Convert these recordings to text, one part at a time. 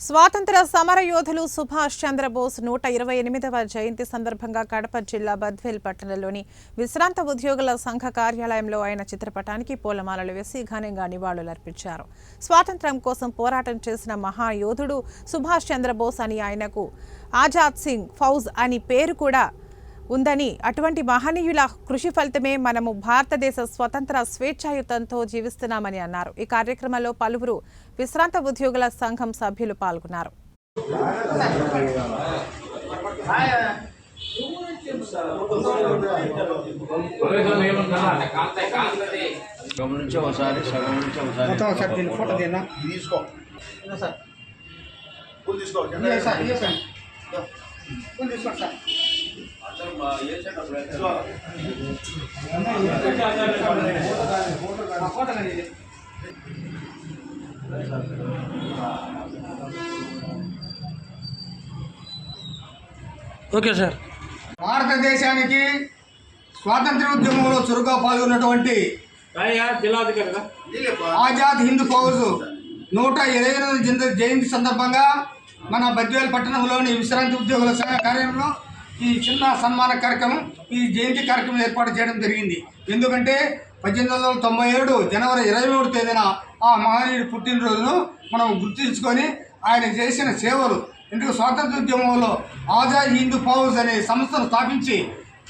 స్వాతంత్ర సమర యోధులు సుభాష్ చంద్రబోస్ 128వ జయంతి సందర్భంగా కడప జిల్లా బద్వేల్ పట్టణంలోని విశ్రాంత ఉద్యోగుల సంఘ కార్యాలయంలో ఆయన చిత్రపటానికి పూలమాలలు వేసి ఘనంగా నివాళులర్పించారు. స్వాతంత్ర్యం కోసం పోరాటం చేసిన మహాయోధుడు సుభాష్ చంద్రబోస్ అని ఆయనకు ఆజాద్ సింగ్ ఫౌజ్ అని పేరు కూడా ఉందని, అటువంటి మహనీయుల కృషి ఫలితమే మనము భారతదేశ స్వతంత్ర స్వేచ్ఛాయుతంతో జీవిస్తున్నామని అన్నారు. ఈ కార్యక్రమంలో పలువురు విశ్రాంత ఉద్యోగుల సంఘం సభ్యులు పాల్గొన్నారు. Okay sir. భారతదేశానికి స్వాతంత్ర్య ఉద్యమంలో చురుగ్గా పాల్గొన్నటువంటి ఆజాద్ హింద్ ఫౌజ్ 128వ జయంతి సందర్భంగా మన బద్వేల్ పట్టణంలోని విశ్రాంతి ఉద్యోగుల సంఘ కార్యాలయంలో ఈ చిన్న సన్మాన కార్యక్రమం, ఈ జయంతి కార్యక్రమం ఏర్పాటు చేయడం జరిగింది. ఎందుకంటే 1897 జనవరి 23వ తేదీన ఆ మహనీయుడి పుట్టినరోజును మనం గుర్తించుకొని ఆయన చేసిన సేవలు, ఎందుకు స్వాతంత్ర ఉద్యమంలో ఆజాద్ హింద్ ఫౌజ్ అనే సంస్థను స్థాపించి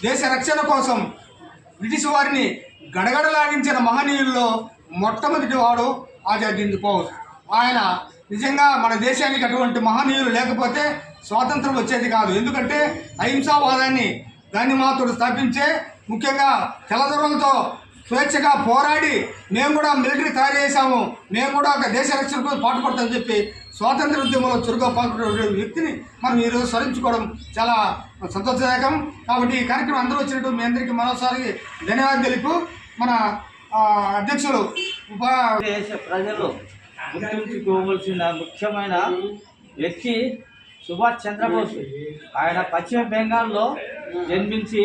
దేశ రక్షణ కోసం బ్రిటిష్ వారిని గడగడలాగించిన మహనీయుల్లో మొట్టమొదటి వాడు ఆజాద్ హింద్ ఫౌజ్. ఆయన నిజంగా మన దేశానికి అటువంటి మహనీయులు లేకపోతే స్వాతంత్రం వచ్చేది కాదు. ఎందుకంటే అహింసావాదాన్ని గాంధీమాతుడు స్థాపించే, ముఖ్యంగా తెల్లదొరలతో స్వేచ్ఛగా పోరాడి మేము కూడా మిలిటరీ తయారు చేశాము, మేము కూడా ఒక దేశ రక్షణ కోసం పాటుపడతామని చెప్పి స్వాతంత్ర ఉద్యమంలో చురుగ్గా పాల్గొనే వ్యక్తిని మనం ఈరోజు స్మరించుకోవడం చాలా సంతోషదాయకం. కాబట్టి ఈ కార్యక్రమం అందరూ వచ్చినట్టు మీ అందరికీ మరోసారి ధన్యవాదాలు తెలుపు. మన అధ్యక్షులు దేశ ప్రజలు గుర్తుంచుకోవాల్సిన ముఖ్యమైన వ్యక్తి సుభాష్ చంద్రబోస్. ఆయన పశ్చిమ బెంగాల్లో జన్మించి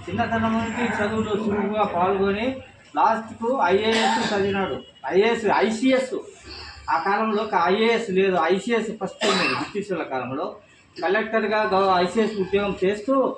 చిన్నతనం నుండి చదువులో చురుకుగా పాల్గొని లాస్ట్కు ఐఏఎస్ చదివినాడు. ఐసీఎస్ ఆ కాలంలో ఐఏఎస్ లేదు, ఐసీఎస్ ఫస్ట్ ఉండేది బ్రిటిషర్ల కాలంలో. కలెక్టర్గా ఐసీఎస్ ఉద్యోగం చేస్తూ